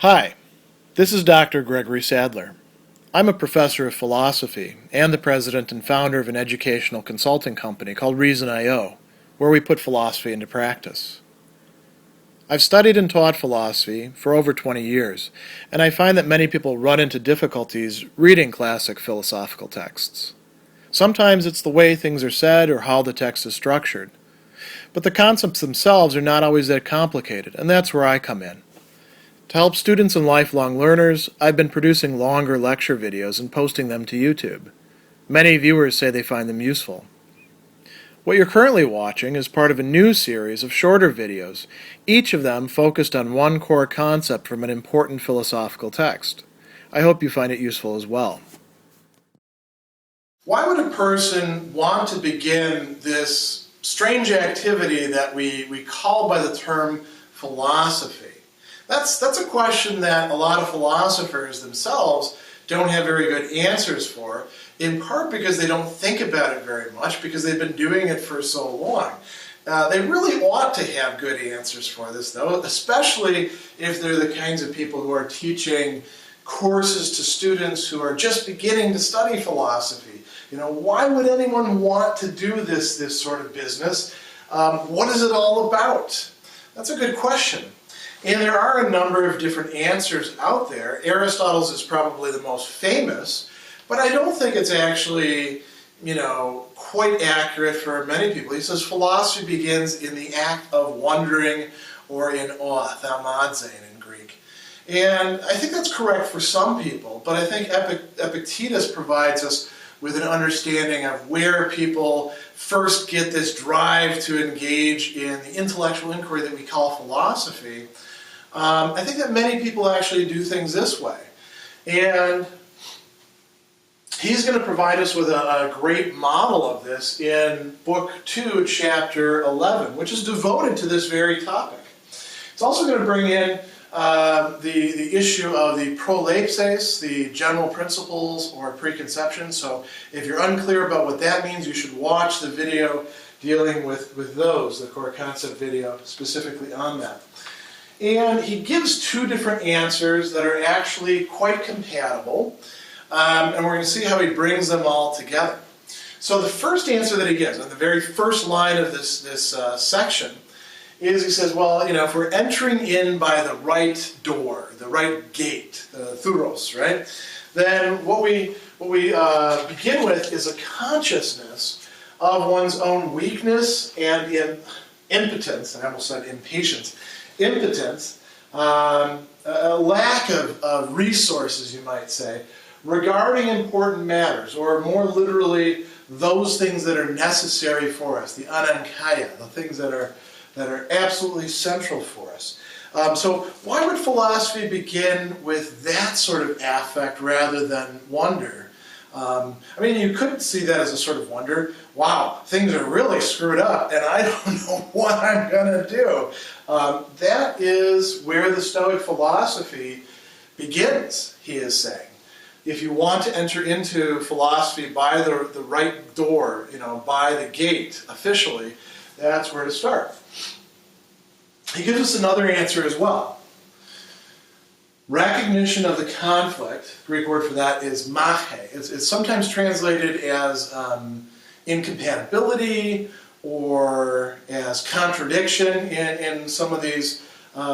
Hi, this is Dr. Gregory Sadler. I'm a professor of philosophy and the president and founder of an educational consulting company called Reason.io, where we put philosophy into practice. I've studied and taught philosophy for over 20 years, and I find that many people run into difficulties reading classic philosophical texts. Sometimes it's the way things are said or how the text is structured. But the concepts themselves are not always that complicated, and that's where I come in. To help students and lifelong learners, I've been producing longer lecture videos and posting them to YouTube. Many viewers say they find them useful. What you're currently watching is part of a new series of shorter videos, each of them focused on one core concept from an important philosophical text. I hope you find it useful as well. Why would a person want to begin this strange activity that we call by the term philosophy? That's a question that a lot of philosophers themselves don't have very good answers for, in part because they don't think about it very much, because they've been doing it for so long. They really ought to have good answers for this, though, especially if they're the kinds of people who are teaching courses to students who are just beginning to study philosophy. Why would anyone want to do this sort of business? What is it all about? That's a good question. And there are a number of different answers out there. Aristotle's is probably the most famous, but I don't think it's actually, quite accurate for many people. He says philosophy begins in the act of wondering or in awe, thaumazein in Greek. And I think that's correct for some people, but I think Epictetus provides us with an understanding of where people first get this drive to engage in the intellectual inquiry that we call philosophy. I think that many people actually do things this way. And he's going to provide us with a great model of this in Book 2, Chapter 11, which is devoted to this very topic. It's also going to bring in the issue of the prolepses, the general principles or preconceptions. So if you're unclear about what that means, you should watch the video dealing with those, the core concept video specifically on that. And he gives two different answers that are actually quite compatible, and we're going to see how he brings them all together. So the first answer that he gives, on the very first line of this section, is he says, well, if we're entering in by the right door, the right gate, the thuros, right, then what we begin with is a consciousness of one's own weakness and impotence, and I almost said impatience, impotence, a lack of resources, you might say, regarding important matters, or more literally, those things that are necessary for us, the anankaya, the things that are absolutely central for us. So why would philosophy begin with that sort of affect rather than wonder? You could see that as a sort of wonder. Wow, things are really screwed up, and I don't know what I'm going to do. That is where the Stoic philosophy begins, he is saying. If you want to enter into philosophy by the right door, by the gate, officially, that's where to start. He gives us another answer as well. Recognition of the conflict, Greek word for that is mache. It's sometimes translated as incompatibility or as contradiction in some of these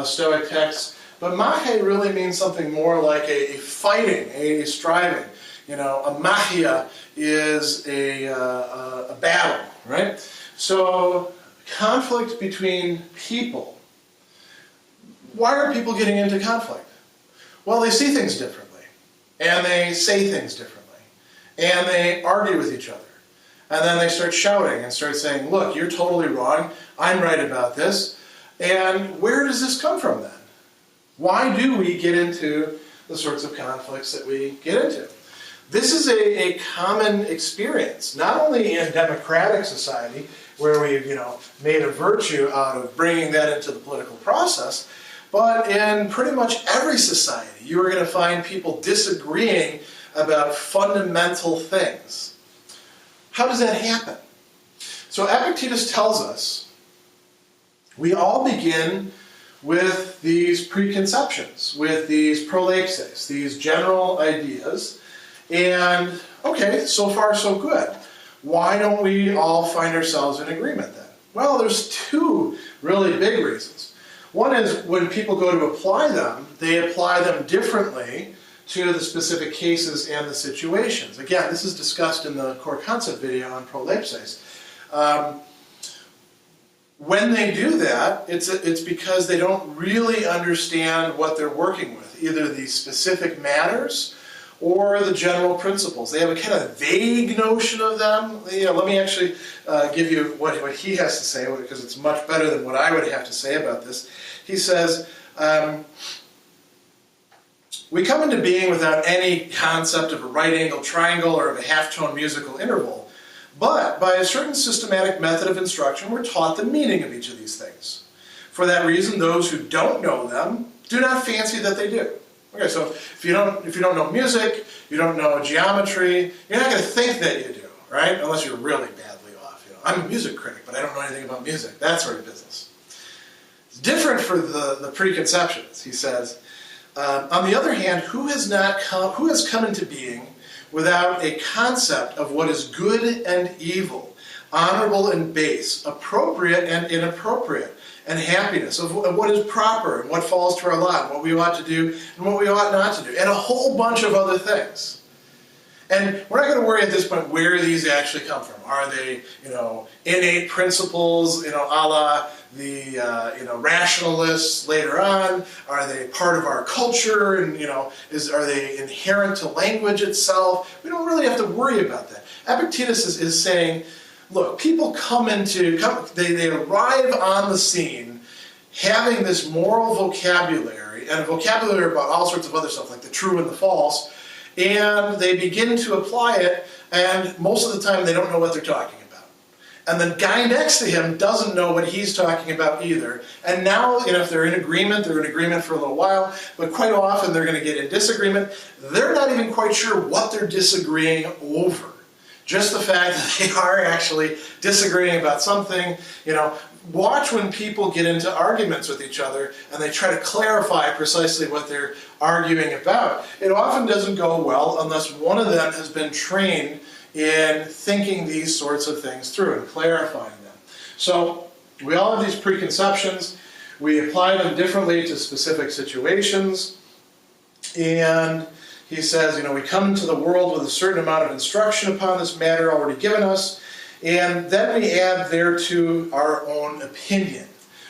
Stoic texts. But mache really means something more like a fighting, a striving. A machia is a battle, right? So conflict between people. Why are people getting into conflict? Well, they see things differently, and they say things differently, and they argue with each other. And then they start shouting and start saying, look, you're totally wrong, I'm right about this. And where does this come from then? Why do we get into the sorts of conflicts that we get into? This is a common experience, not only in democratic society, where we've made a virtue out of bringing that into the political process, but in pretty much every society, you are going to find people disagreeing about fundamental things. How does that happen? So Epictetus tells us we all begin with these preconceptions, with these prolepses, these general ideas. And, okay, so far so good. Why don't we all find ourselves in agreement then? Well, there's two really big reasons. One is when people go to apply them, they apply them differently to the specific cases and the situations. Again, this is discussed in the core concept video on prolepses. When they do that, it's because they don't really understand what they're working with, either the specific matters or the general principles. They have a kind of vague notion of them. Let me actually give you what he has to say, because it's much better than what I would have to say about this. He says, we come into being without any concept of a right-angled triangle or of a half-tone musical interval. But by a certain systematic method of instruction, we're taught the meaning of each of these things. For that reason, those who don't know them do not fancy that they do. Okay, so if you don't know music, you don't know geometry, you're not going to think that you do, right? Unless you're really badly off. I'm a music critic, but I don't know anything about music. That sort of business. It's different for the preconceptions. He says, on the other hand, who has come into being without a concept of what is good and evil, honorable and base, appropriate and inappropriate, and happiness, of what is proper and what falls to our lot, and what we ought to do and what we ought not to do, and a whole bunch of other things. And we're not going to worry at this point where these actually come from. Are they, innate principles, a la the, rationalists later on? Are they part of our culture? And, are they inherent to language itself? We don't really have to worry about that. Epictetus is saying, look, people they arrive on the scene having this moral vocabulary, and a vocabulary about all sorts of other stuff, like the true and the false, and they begin to apply it, and most of the time they don't know what they're talking about. And the guy next to him doesn't know what he's talking about either. And now, if they're in agreement for a little while, but quite often they're going to get in disagreement. They're not even quite sure what they're disagreeing over. Just the fact that they are actually disagreeing about something. Watch when people get into arguments with each other and they try to clarify precisely what they're arguing about. It often doesn't go well unless one of them has been trained in thinking these sorts of things through and clarifying them. So we all have these preconceptions. We apply them differently to specific situations. And he says, we come into the world with a certain amount of instruction upon this matter already given us, and then we add thereto our own opinion,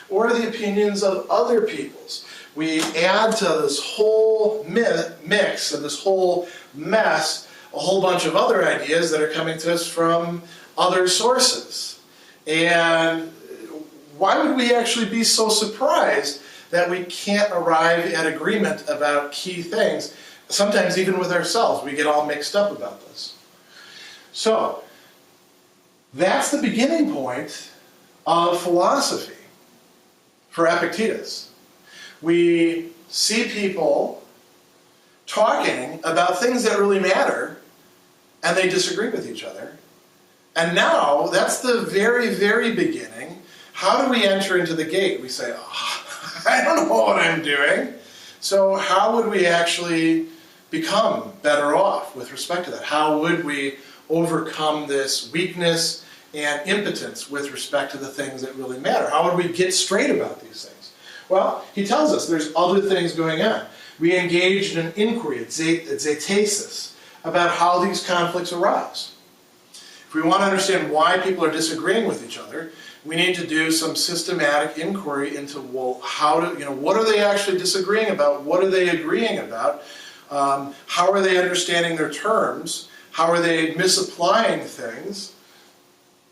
or the opinions of other peoples. We add to this whole mix and this whole mess a whole bunch of other ideas that are coming to us from other sources. And why would we actually be so surprised that we can't arrive at agreement about key things? Sometimes even with ourselves, we get all mixed up about this. So, that's the beginning point of philosophy for Epictetus. We see people talking about things that really matter, and they disagree with each other. And now, that's the very, very beginning. How do we enter into the gate? We say, I don't know what I'm doing. So how would we actually become better off with respect to that? How would we overcome this weakness and impotence with respect to the things that really matter? How would we get straight about these things? Well, he tells us there's other things going on. We engage in an inquiry, zetasis, about how these conflicts arise. If we want to understand why people are disagreeing with each other, we need to do some systematic inquiry into, what are they actually disagreeing about? What are they agreeing about? How are they understanding their terms? How are they misapplying things?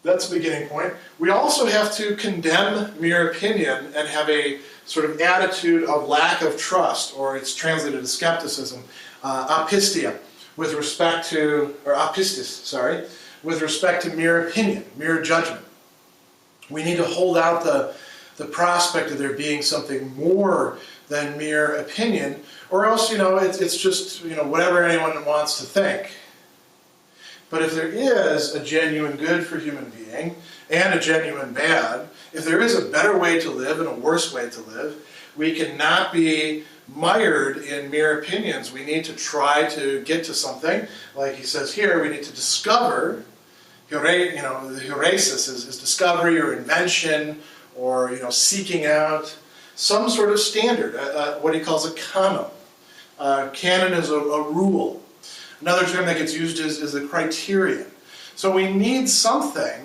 That's the beginning point. We also have to condemn mere opinion and have a sort of attitude of lack of trust, or it's translated as skepticism, apistia, with respect to, or apistis, sorry, with respect to mere opinion, mere judgment. We need to hold out the prospect of there being something more than mere opinion, or else, it's just, whatever anyone wants to think. But if there is a genuine good for human being and a genuine bad, if there is a better way to live and a worse way to live, We cannot be mired in mere opinions. We need to try to get to something. Like he says here, we need to discover. The heuresis is discovery or invention or seeking out some sort of standard, what he calls a canon. Canon is a rule. Another term that gets used is a criterion. So we need something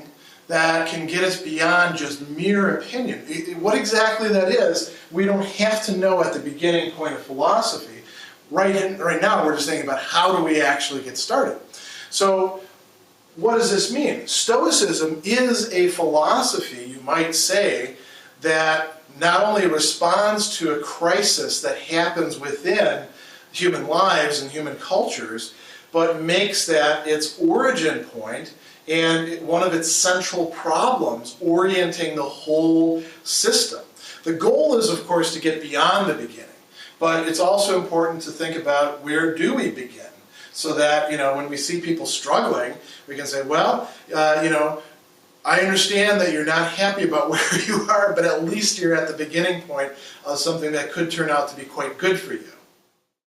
that can get us beyond just mere opinion. What exactly that is, we don't have to know at the beginning point of philosophy. Right now, we're just thinking about how do we actually get started. So what does this mean? Stoicism is a philosophy, you might say, that not only responds to a crisis that happens within human lives and human cultures, but makes that its origin point and one of its central problems orienting the whole system. The goal is, of course, to get beyond the beginning, but it's also important to think about where do we begin, so that when we see people struggling, we can say, well, I understand that you're not happy about where you are, but at least you're at the beginning point of something that could turn out to be quite good for you.